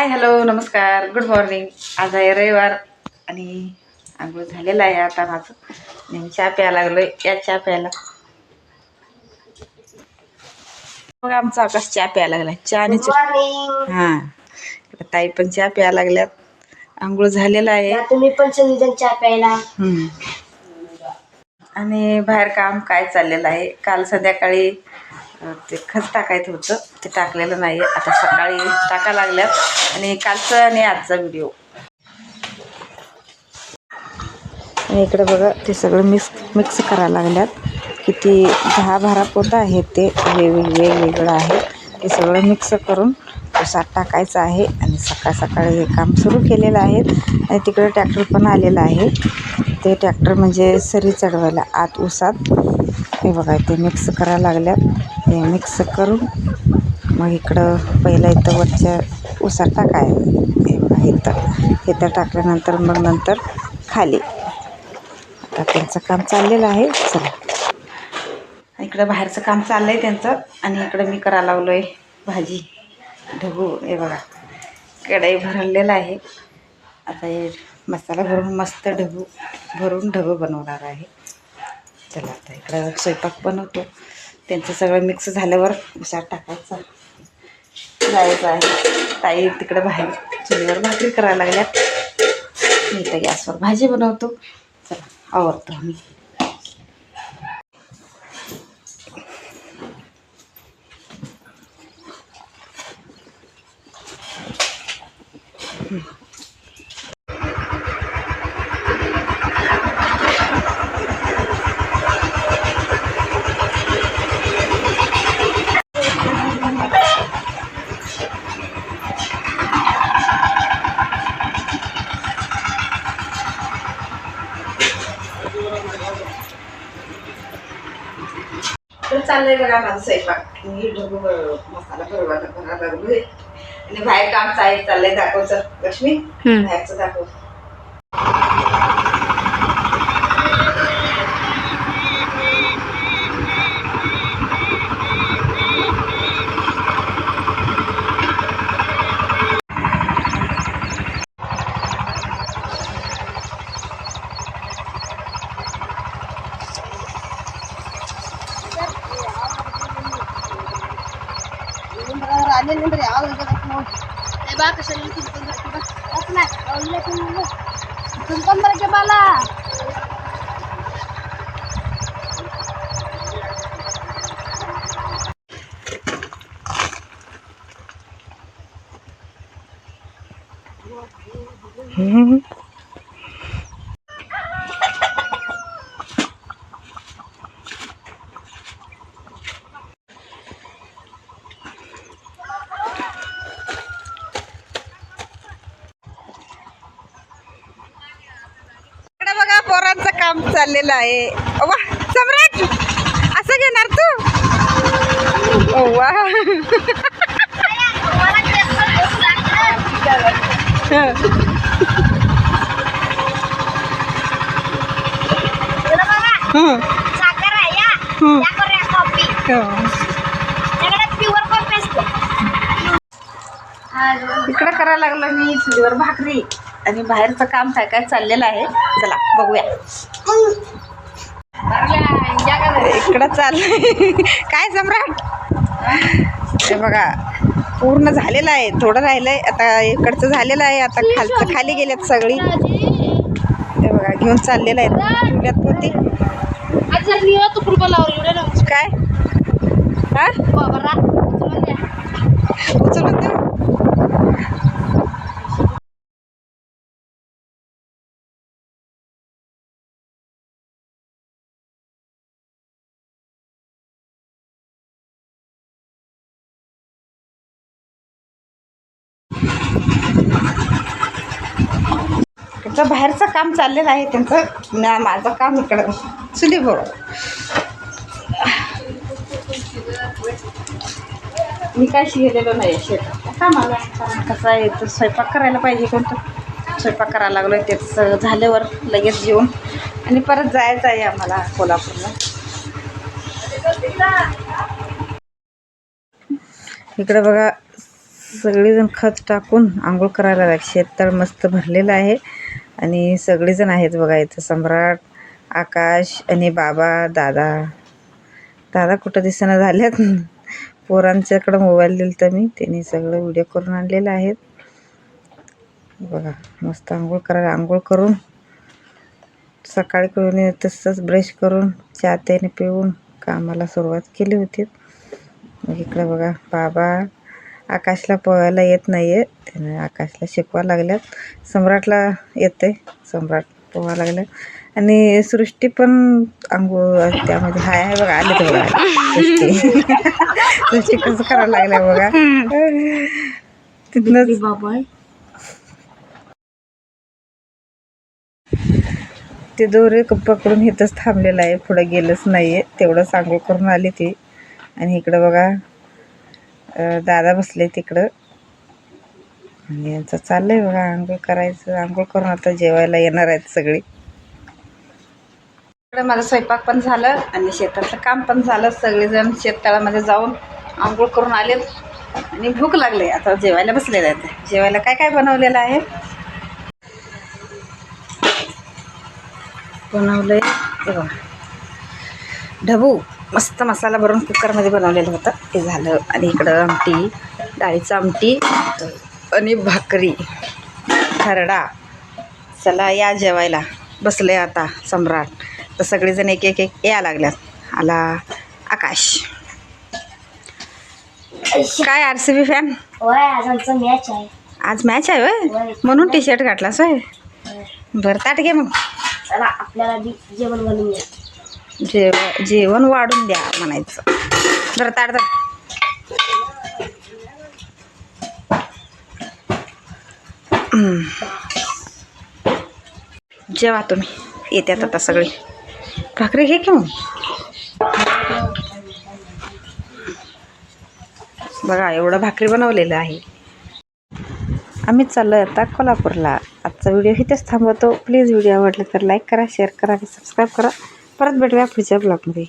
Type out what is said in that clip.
Hi hello नमस्कार good morning. आज आहे रविवार आणि आंघोळ झालेला आहे. आता माझं मी चहा प्यायला लागलोय. या चहा प्यायला मग आमचा आकाश चहा प्यायला लागलाय. चहा आणि हां ताई पण चहा प्यायला लागल्यात. आंघोळ झालेला आहे. तुम्ही पण सगळीजण चहा प्यायला. आणि बाहेर काम काय चाललेलं आहे. काल संध्याकाळी ते खत टाकायचं होतं, ते टाकलेलं नाही. आता सकाळी टाका लागल्यात आणि कालचं आणि आजचा व्हिडिओ. आणि इकडे बघा ते सगळं मिक्स करायला लागल्यात. किती 10-12 पोतं आहेत, ते वेगवेगळं आहे. ते सगळं मिक्स करून उसात टाकायचं आहे. आणि सकाळी हे काम सुरू केलेलं आहे. आणि तिकडे ट्रॅक्टर पण आलेलं आहे. ते ट्रॅक्टर म्हणजे सरी चढवायला आत उसात. हे बघा ते मिक्स करायला लागल्यात. हे मिक्स करून मग इकडं पहिलं इथं वरच्या उसात टाकायचं. हे बघा इथं टाकल्यानंतर मग नंतर खाली. आता त्यांचं काम चाललेलं आहे. चला इकडं बाहेरचं काम चाललं आहे त्यांचं. आणि इकडं मी करायला लावलो आहे भाजी ढबू. हे बघा कढई भरलेलं आहे. आता हे मसाला भरून मस्त ढबू बनवणार आहे. चला आता इकडं स्वयंपाक बनवतो. त्यांचं सगळं मिक्स झाल्यावर उसात टाकायचं जायचं आहे. ताई तिकडं बाहेर चुलीवर भाकरी करायला लागल्यात. मी इथं गॅसवर भाजी बनवतो. चला आवडतो आम्ही. तर चाललंय बघा माझं स्वयंपाक. मी ढबू मसाला भरायला लागलोय. आणि बाहेर काम चाललंय. दाखवचं लक्ष्मी बाहेरचं दाखव. पोरांचं काम चाललेलं आहे. वा सम्राट असं घेणार तू. वा इकडं करायला लागलो मी चुलीवर भाकरी. आणि बाहेरचं काम काय काय चाललेलं आहे. चला बघूया. इकडं चाललंय काय सम्राट. हे बघा पूर्ण झालेलं आहे. थोडं राहिलंय. आता इकडचं झालेलं आहे. आता खालचं खाली गेल्यात सगळी. हे बघा घेऊन चाललेलं आहे. ठेवल्यात होती काय हा उचलून देऊ. त्यांचं बाहेरचं काम चाललेलं आहे त्यांचं. ना माझं काम इकडं चुलीवर. मी काय शिकलेलो नाही शेतात कामाला. कसं आहे तर स्वयंपाक करायला पाहिजे. कोणतं स्वयंपाक करायला लागलो आहे. त्याचं झाल्यावर लगेच जेवून आणि परत जायचं आहे आम्हाला कोल्हापूरला. इकडे बघा सगळेजण खत टाकून आंघोळ करायला लागले. शेततळ मस्त भरलेलं आहे आणि सगळेजण आहेत बघा इथं. सम्राट, आकाश आणि बाबा, दादा कुठं दिसेना झाल्यात. पोरांच्याकडं मोबाईल दिला तर मी त्यांनी सगळं व्हिडिओ करून आणलेलं आहेत बघा. मस्त आंघोळ करून सकाळी करून तसंच ब्रश करून चहा त्याने पिऊन कामाला सुरुवात केली होती. मग इकडं बघा बाबा, आकाशला पोहायला येत नाही आहे, त्याने आकाशला शिकवा लागल्यात. सम्राटला येते, सम्राट पोहा लागल्या. आणि सृष्टी पण आंघोळ त्यामध्ये आहे बघा. आले तर बघा सृष्टी कसं करायला लागल्या बघा. तिथनंच बाबा ते दोरे पकडून इथंच थांबलेलं आहे, पुढं गेलंच नाही आहे. तेवढंच आंघोळ करून आली ती. आणि इकडं बघा दादा बसले तिकडं आणि यांचं चाललं आहे बघा आंघोळ करायचं. आंघोळ करून आता जेवायला येणार आहेत सगळी. इकडं माझं स्वयंपाक पण झालं आणि शेतातलं काम पण झालं. सगळेजण शेततळामध्ये जाऊन आंघोळ करून आलेत आणि भूक लागले. आता जेवायला बसलेले आहेत. जेवायला काय काय बनवलेलं आहे? बनवलं आहे बघा ढबू. मस्त मसाला भरून कुकरमध्ये बनवलेलं होतं, ते झालं. आणि इकडं आमटी, डाळीचं आमटी आणि भाकरी, खरडा. चला या जेवायला. बसले आता सम्राट. तर सगळेजण एक एक एक या लागल्यात. आला आकाश. काय RCB फॅन? आज आमचं मॅच आहे. आज मॅच आहे होय, म्हणून टी शर्ट घातलास होय. बरं ताट घे मग. चला आपल्याला बी जेवण बनवून द्या. जेवण वाढून द्या म्हणायचं. बरं ताट जेवा तुम्ही. येत्यात आता सगळी. भाकरी घे की मग. बघा एवढं भाकरी बनवलेलं आहे. आम्ही चाललो आहे आता कोल्हापूरला. आजचा व्हिडिओ इथेच थांबवतो. प्लीज व्हिडिओ आवडला तर लाईक करा, शेअर करा आणि सबस्क्राईब करा. परत भेटूया पुढच्या ब्लॉगमध्ये.